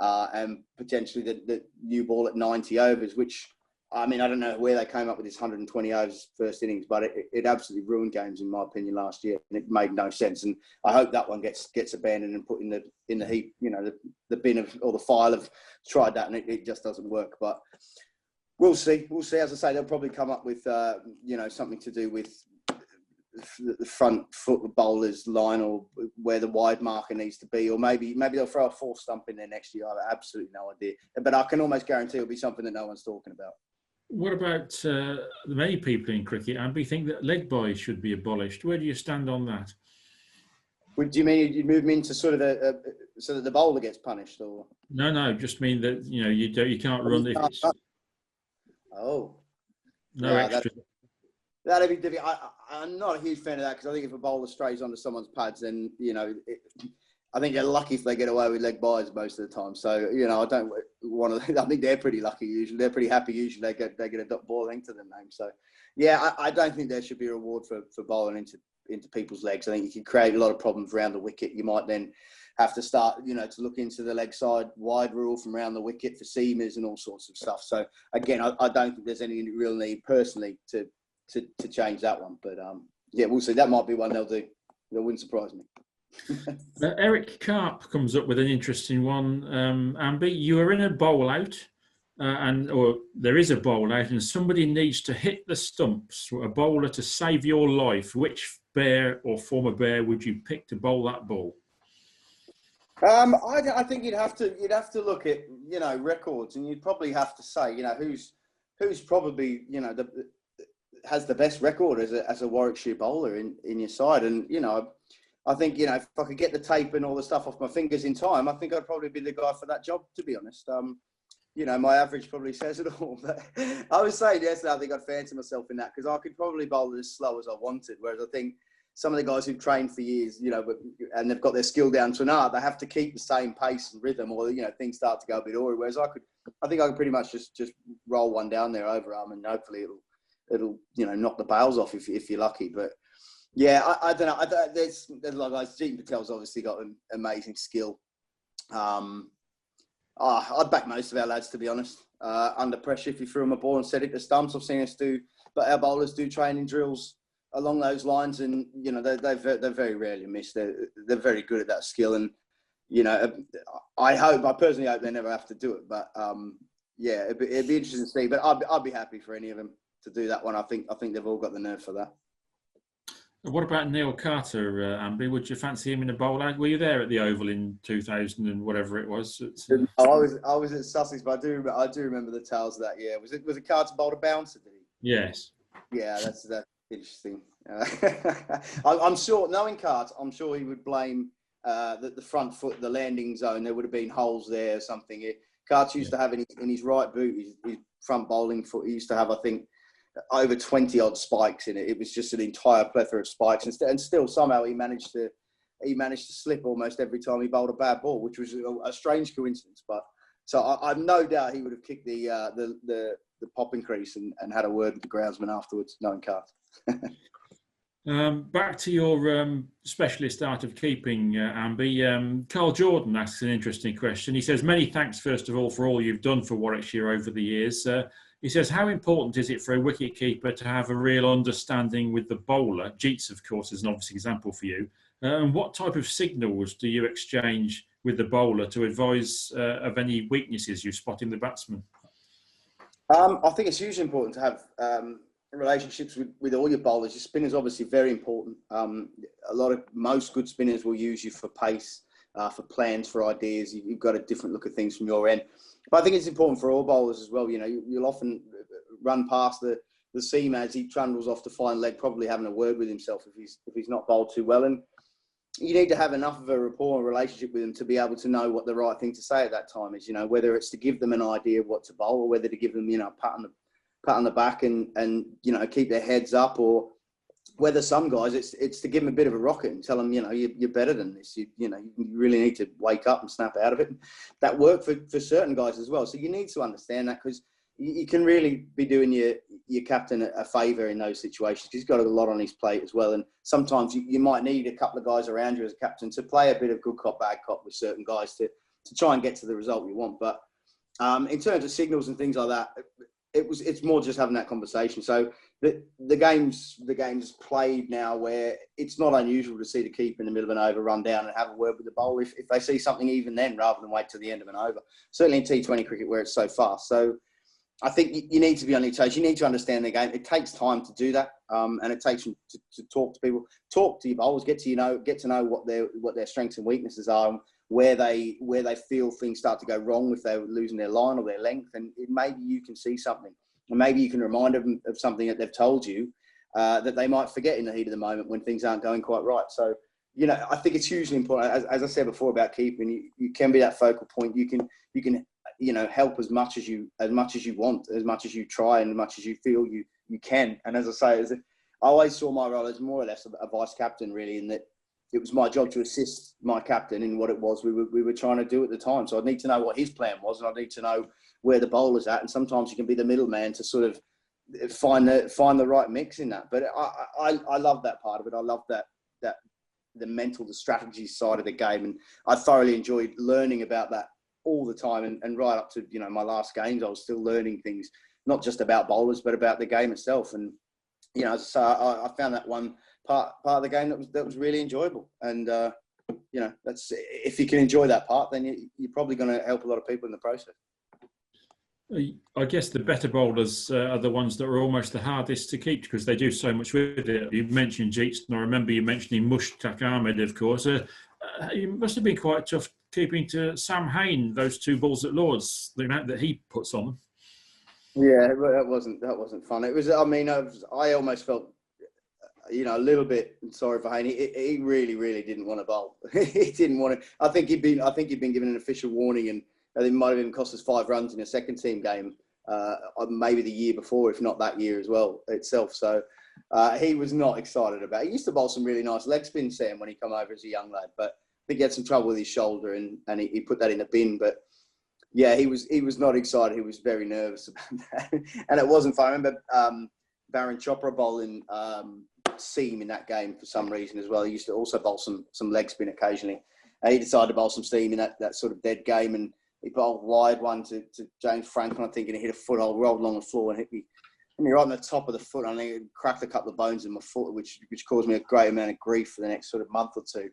and potentially the new ball at 90 overs, which, I mean, I don't know where they came up with this 120 overs first innings, but it absolutely ruined games, in my opinion, last year, and it made no sense. And I hope that one gets abandoned and put in the heap, the bin of, or the file of tried that, and it just doesn't work. But we'll see. We'll see. As I say, they'll probably come up with something to do with the front foot bowler's line, or where the wide marker needs to be, or maybe they'll throw a 4th stump in there next year. I have absolutely no idea, but I can almost guarantee it'll be something that no one's talking about. What about the many people in cricket, Amby, think that leg byes should be abolished? Where do you stand on that? Do you mean you'd move them into sort of so that the bowler gets punished, or? No, just mean that you can't run if it's no extra. That'd be difficult. I'm not a huge fan of that, because I think if a bowler strays onto someone's pads, then I think they're lucky if they get away with leg byes most of the time. So I don't want to. I think they're pretty lucky usually. They're pretty happy usually. They get a dot ball into their name. So yeah, I don't think there should be a reward for bowling into people's legs. I think you can create a lot of problems around the wicket. You might then have to start to look into the leg side wide rule from around the wicket for seamers and all sorts of stuff. So again, I don't think there's any real need personally to change that one. But yeah, we'll see. That might be one they'll do. That wouldn't surprise me. Eric Karp comes up with an interesting one. Amby, you are in a bowl out, or there is a bowl out, and somebody needs to hit the stumps for a bowler to save your life. Which bear or former bear would you pick to bowl that ball? I think you'd have to look at records, and you'd probably have to say who's probably has the best record as a Warwickshire bowler in your side. And I think if I could get the tape and all the stuff off my fingers in time, I think I'd probably be the guy for that job, to be honest. my average probably says it all. But I was saying yesterday, I think I'd fancy myself in that because I could probably bowl it as slow as I wanted. Whereas I think some of the guys who've trained for years, and they've got their skill down to an art, they have to keep the same pace and rhythm, or things start to go a bit awry. Whereas I think I could pretty much just roll one down there overarm, and hopefully it'll knock the bails off if you're lucky. But yeah, I don't know. There's a lot of guys. Cheetah Patel's obviously got an amazing skill. I'd back most of our lads, to be honest. Under pressure, if you threw them a ball and set it to stumps, I've seen us do, but our bowlers do training drills along those lines, and they very rarely miss. They're very good at that skill, and I personally hope they never have to do it. But yeah, it'd be interesting to see. But I'd be happy for any of them to do that one. I think they've all got the nerve for that. What about Neil Carter, Amby? Would you fancy him in a bowl? Were you there at the Oval in 2000 and whatever it was? I was at Sussex, but I do remember the tales of that. Yeah, was it Carter bowled a bouncer? Did he? Yes. Yeah, that's interesting. I'm sure, knowing Carter, I'm sure he would blame the front foot, the landing zone. There would have been holes there or something. Carter used to have in his right boot, his front bowling foot. He used to have, I think, over 20 odd spikes in it. It was just an entire plethora of spikes, and still somehow he managed to slip almost every time he bowled a bad ball, which was a strange coincidence. But so I've no doubt he would have kicked the popping crease and had a word with the groundsman afterwards, knowing Carter. Back to your specialist art of keeping, Amby. Carl Jordan asks an interesting question. He says, many thanks, first of all, for all you've done for Warwickshire over the years. He says, how important is it for a wicket-keeper to have a real understanding with the bowler? Jeets, of course, is an obvious example for you. And what type of signals do you exchange with the bowler to advise of any weaknesses you spot in the batsman? I think it's hugely important to have relationships with all your bowlers. Your spinner's obviously very important. Most good spinners will use you for pace, for plans, for ideas. You've got a different look at things from your end. But I think it's important for all bowlers as well. You'll often run past the seam as he trundles off to find leg, probably having a word with himself if he's not bowled too well. And you need to have enough of a rapport and relationship with them to be able to know what the right thing to say at that time is. Whether it's to give them an idea of what to bowl, or whether to give them a pat on the back and keep their heads up, or whether some guys it's to give them a bit of a rocket and tell them you're better than this. You really need to wake up and snap out of it. That worked for certain guys as well. So you need to understand that, because you can really be doing your captain a favour in those situations, because he's got a lot on his plate as well. And sometimes you might need a couple of guys around you as a captain to play a bit of good cop, bad cop with certain guys to try and get to the result you want. But in terms of signals and things like that, it's more just having that conversation. So the game's played now where it's not unusual to see the keeper in the middle of an over run down and have a word with the bowler if they see something even then, rather than wait to the end of an over. Certainly in T20 cricket where it's so fast. So I think you need to be on your toes. You need to understand the game. It takes time to do that, and it takes you to talk to people, talk to your bowlers, get to know what their strengths and weaknesses are, and where they feel things start to go wrong if they're losing their line or their length, and maybe you can see something, and maybe you can remind them of something that they've told you that they might forget in the heat of the moment when things aren't going quite right. So I think it's hugely important. As I said before about keeping, you can be that focal point. You can help as much as you want, as much as you try, and as much as you feel you can. And as I say, I always saw my role as more or less a vice captain, really, in that it was my job to assist my captain in what it was we were trying to do at the time. So I'd need to know what his plan was, and I'd need to know where the bowler's at. And sometimes you can be the middleman to sort of find the right mix in that. But I love that part of it. I love that the mental, the strategy side of the game, and I thoroughly enjoyed learning about that all the time, and right up to my last games, I was still learning things, not just about bowlers but about the game itself. And so I found that one part of the game that was really enjoyable. And that's, if you can enjoy that part, then you're probably going to help a lot of people in the process. I guess the better bowlers are the ones that are almost the hardest to keep, because they do so much with it. You mentioned Jeets, and I remember you mentioning Mushtaq Ahmed, of course. You must have been quite tough keeping to Sam Hain, those two balls at Lords, the amount that he puts on them. Yeah, that wasn't fun. It was. I mean, I almost felt, a little bit sorry for Hain. He really, really didn't want to bowl. He didn't want to. I think he'd been given an official warning, and I think it might have even cost us 5 runs in a second team game, maybe the year before, if not that year as well itself. So he was not excited about it. He used to bowl some really nice leg spin, Sam, when he come over as a young lad, but I think he had some trouble with his shoulder and he put that in the bin. But yeah, he was not excited. He was very nervous about that. And it wasn't fun. I remember Baron Chopra bowling seam in that game for some reason as well. He used to also bowl some leg spin occasionally. And he decided to bowl some seam in that sort of dead game, and he bowled wide one to James Franklin, I think, and he hit a foot-hole, rolled along the floor and hit me right on the top of the foot. I think it cracked a couple of bones in my foot, which caused me a great amount of grief for the next sort of month or two.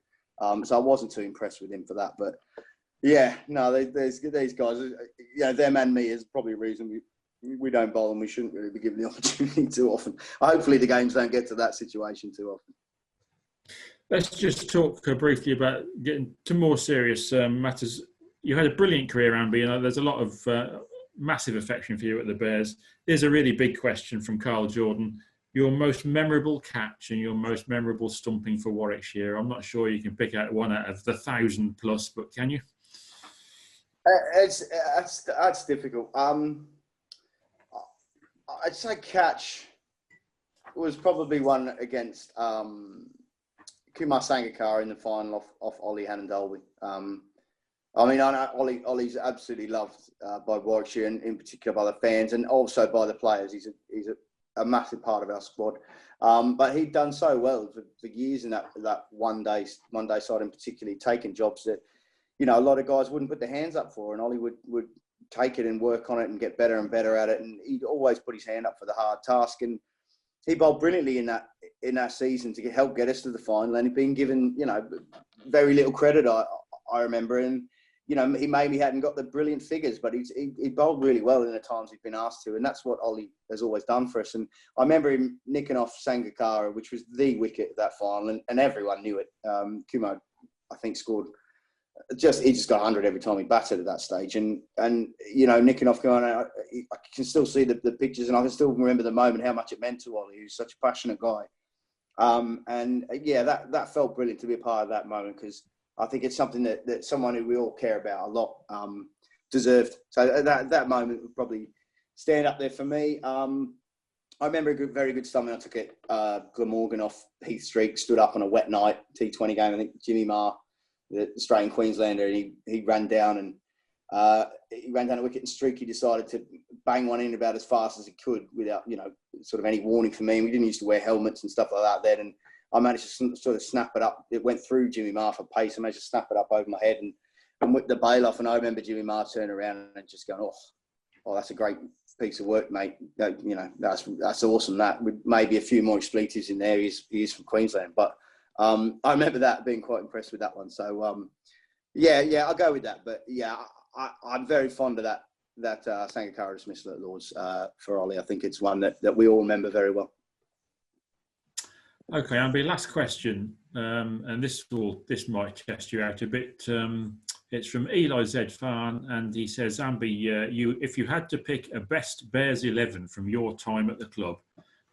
So I wasn't too impressed with him for that. But yeah, no, there's these guys, them and me is probably a reason we don't bowl, and we shouldn't really be given the opportunity too often. Hopefully the games don't get to that situation too often. Let's just talk briefly about getting to more serious matters. You had a brilliant career, Amber. There's a lot of massive affection for you at the Bears. Here's a really big question from Carl Jordan. Your most memorable catch and your most memorable stumping for Warwickshire. I'm not sure you can pick out one out of the 1,000 plus, but can you? That's difficult. I'd say catch was probably one against Kumar Sangakkara in the final off Ollie Hannandolby. I know Ollie's absolutely loved by Warwickshire, and in particular by the fans, and also by the players. He's a massive part of our squad. But he'd done so well for years in that one day side, in particular, taking jobs that a lot of guys wouldn't put their hands up for, and Ollie would take it and work on it and get better and better at it, and he'd always put his hand up for the hard task. And he bowled brilliantly in that season to help get us to the final, and he'd been given very little credit. I remember, and he maybe hadn't got the brilliant figures, but he bowled really well in the times he'd been asked to, and that's what Ollie has always done for us. And I remember him nicking off Sangakkara, which was the wicket at that final, and everyone knew it. Kumo, I think, scored. He just got 100 every time he batted at that stage, and nicking off going. I can still see the pictures, and I can still remember the moment, how much it meant to Ollie, who's such a passionate guy. And yeah, that felt brilliant to be a part of that moment, because I think it's something that someone who we all care about a lot deserved. So that moment would probably stand up there for me. I remember a very good stumping I took at Glamorgan off Heath Street, stood up on a wet night, T20 game. I think Jimmy Marr, the Australian Queenslander, he ran down and he ran down a wicket, and Streaky decided to bang one in about as fast as he could without sort of any warning for me. And we didn't used to wear helmets and stuff like that then, and I managed to sort of snap it up. It went through Jimmy Marr for pace. I managed to snap it up over my head and whip the bail off. And I remember Jimmy Marr turning around and just going, "Oh, that's a great piece of work, mate. That's awesome. That with maybe a few more expletives in there. He is from Queensland." But I remember that, being quite impressed with that one. So yeah, I'll go with that. But yeah, I'm very fond of that Sangakkara dismissal at Lords for Ollie. I think it's one that we all remember very well. Okay, Amber, last question, and this might test you out a bit. It's from Eli Z. Farn, and he says, Amber, if you had to pick a best Bears 11 from your time at the club,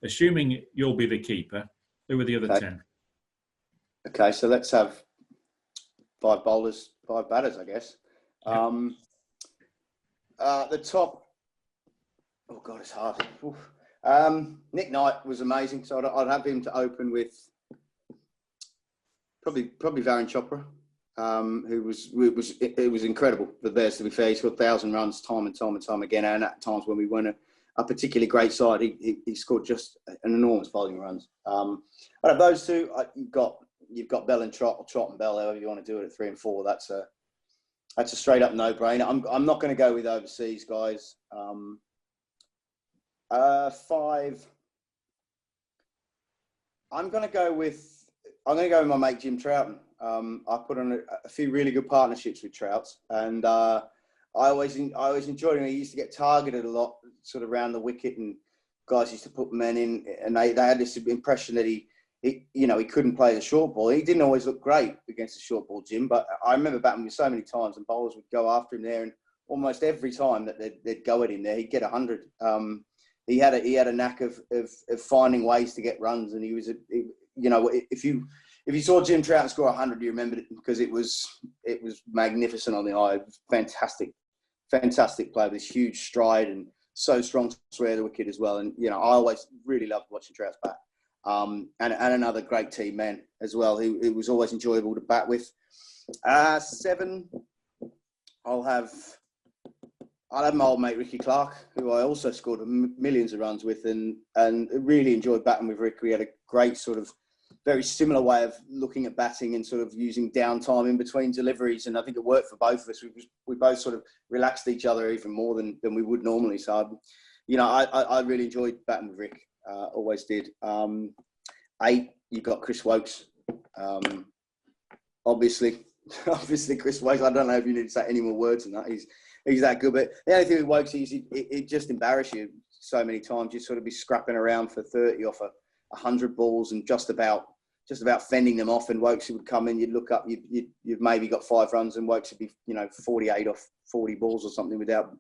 assuming you'll be the keeper, who are the other 10? Okay, so let's have 5 bowlers, 5 batters, I guess. Yep. The top, oh God, it's hard. Oof. Nick Knight was amazing, so I'd have him to open with probably Varun Chopra, who was incredible for the Bears, to be fair. He scored 1,000 runs time and time again, and at times when we weren't a particularly great side, he scored just an enormous volume of runs. Out of those two, you've got Bell and Trott, or Trott and Bell, however you want to do it, at 3 and 4. That's a straight up no-brainer. I'm not going to go with overseas guys. 5. I'm going to go with my mate Jim Troughton. I put on a few really good partnerships with Trouts, and I always enjoyed him. He used to get targeted a lot, sort of around the wicket, and guys used to put men in, and they had this impression that he couldn't play the short ball. He didn't always look great against the short ball, Jim, but I remember batting with so many times, and bowlers would go after him there, and almost every time that they'd go at him there, he'd get 100. He had a knack of finding ways to get runs, and he was if you saw Jim Troughton score 100, you remembered it, because it was magnificent on the eye. It was fantastic fantastic player with this huge stride and so strong to swear the wicket as well. And, I always really loved watching Trout's bat. And another great team man as well. He was always enjoyable to bat with. 7, I'll have my old mate Ricky Clark, who I also scored millions of runs with, and really enjoyed batting with Rick. We had a great sort of very similar way of looking at batting and sort of using downtime in between deliveries, and I think it worked for both of us. We both sort of relaxed each other even more than we would normally. So, I really enjoyed batting with Rick. Always did. 8, you've got Chris Wokes. Obviously Chris Wokes. I don't know if you need to say any more words than that. He's that good. But the only thing with Wokes is it just embarrass you so many times. You sort of be scrapping around for 30 off 100 balls and just about fending them off. And Wokes would come in, you'd look up, you've maybe got 5 runs, and Wokes would be 48 off 40 balls or something without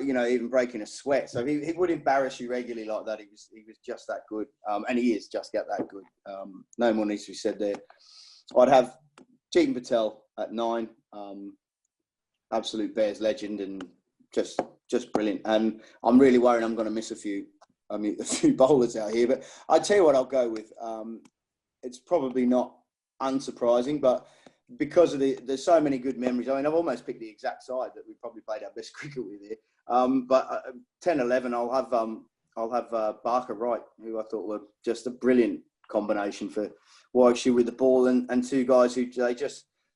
even breaking a sweat. So he would embarrass you regularly like that. He was just that good, and he is just that good. No more needs to be said there. I'd have cheetah Patel at 9. Absolute Bears legend and just brilliant. And I'm really worried I'm going to miss a few bowlers out here. But I tell you what, I'll go with. It's probably not unsurprising, but because of there's so many good memories. I mean, I've almost picked the exact side that we probably played our best cricket with here. But 10, 11, I'll have Barker Wright, who I thought were just a brilliant combination for Warwickshire with the ball, and 2 guys who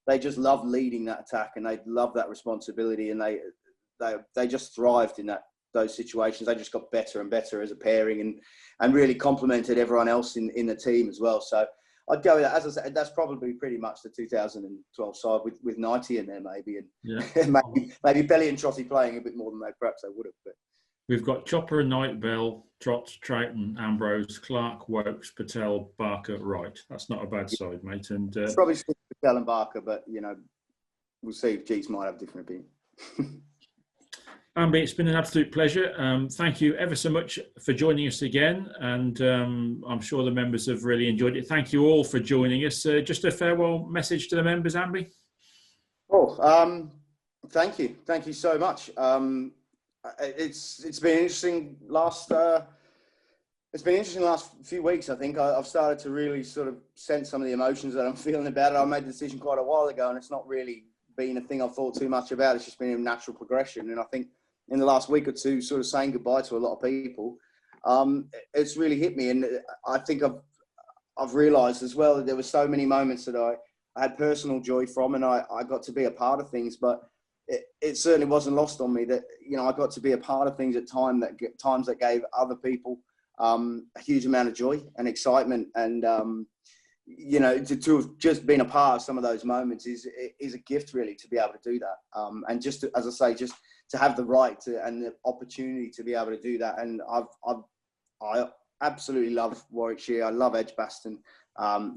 they just love leading that attack, and they love that responsibility, and they just thrived in those situations. They just got better and better as a pairing, and really complemented everyone else in the team as well. So I'd go with that. As I said, that's probably pretty much the 2012 side with 90 in there maybe, and maybe Belly and Trotty playing a bit more than perhaps they would have. But we've got Chopper and Knight, Bell, Trott, Troughton, Ambrose, Clark, Wokes, Patel, Barker, Wright. That's not a bad side, mate. And probably Patel and Barker, but we'll see if Jeets might have a different opinion. Amby, it's been an absolute pleasure. Thank you ever so much for joining us again, and I'm sure the members have really enjoyed it. Thank you all for joining us. Just a farewell message to the members, Amby. Thank you so much. It's been interesting last few weeks. I think I've started to really sort of sense some of the emotions that I'm feeling about it. I made the decision quite a while ago, and it's not really been a thing I've thought too much about. It's just been a natural progression, and I think in the last week or two, sort of saying goodbye to a lot of people, it's really hit me. And I think I've realised as well that there were so many moments that I had personal joy from, and I got to be a part of things. But it certainly wasn't lost on me that I got to be a part of things at times that gave other people a huge amount of joy and excitement, and to have just been a part of some of those moments is a gift, really, to be able to do that. And just to, as I say, just to have the right to and the opportunity to be able to do that. And I absolutely love Warwickshire. I love Edgbaston.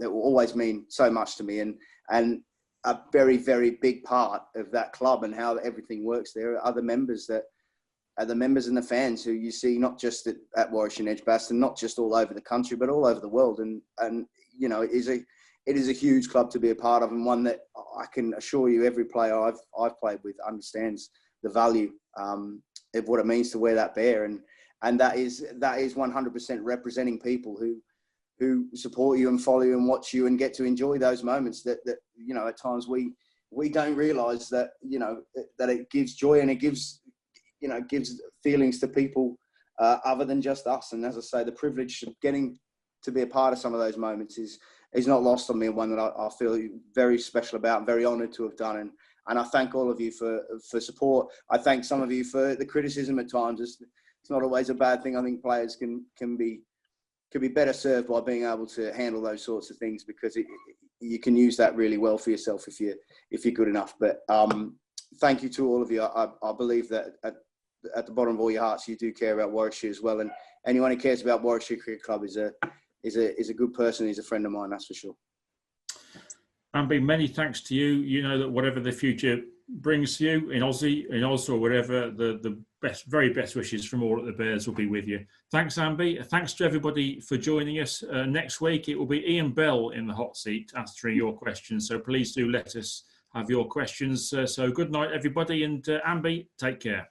It will always mean so much to me, and a very, very big part of that club and how everything works there are the members and the fans who you see not just at Warwickshire and Edgbaston, not just all over the country, but all over the world. And it is a huge club to be a part of, and one that I can assure you every player I've played with understands the value of what it means to wear that bear, and that is 100% representing people who support you and follow you and watch you and get to enjoy those moments that at times we don't realise that that it gives joy, and it gives feelings to people other than just us. And as I say, the privilege of getting to be a part of some of those moments is not lost on me, and one that I feel very special about and very honoured to have done. And I thank all of you for support. I thank some of you for the criticism at times. It's not always a bad thing. I think players can be better served by being able to handle those sorts of things, because you can use that really well for yourself if you're good enough. But thank you to all of you. I believe that at the bottom of all your hearts, you do care about Warwickshire as well. And anyone who cares about Warwickshire Cricket Club is a good person. He's a friend of mine, that's for sure. Amby, many thanks to you. You know that whatever the future brings you in Aussie, in Oz, or whatever, the very best wishes from all at the Bears will be with you. Thanks, Amby. Thanks to everybody for joining us. Next week, it will be Ian Bell in the hot seat answering your questions. So please do let us have your questions. So good night, everybody, and Ambi, take care.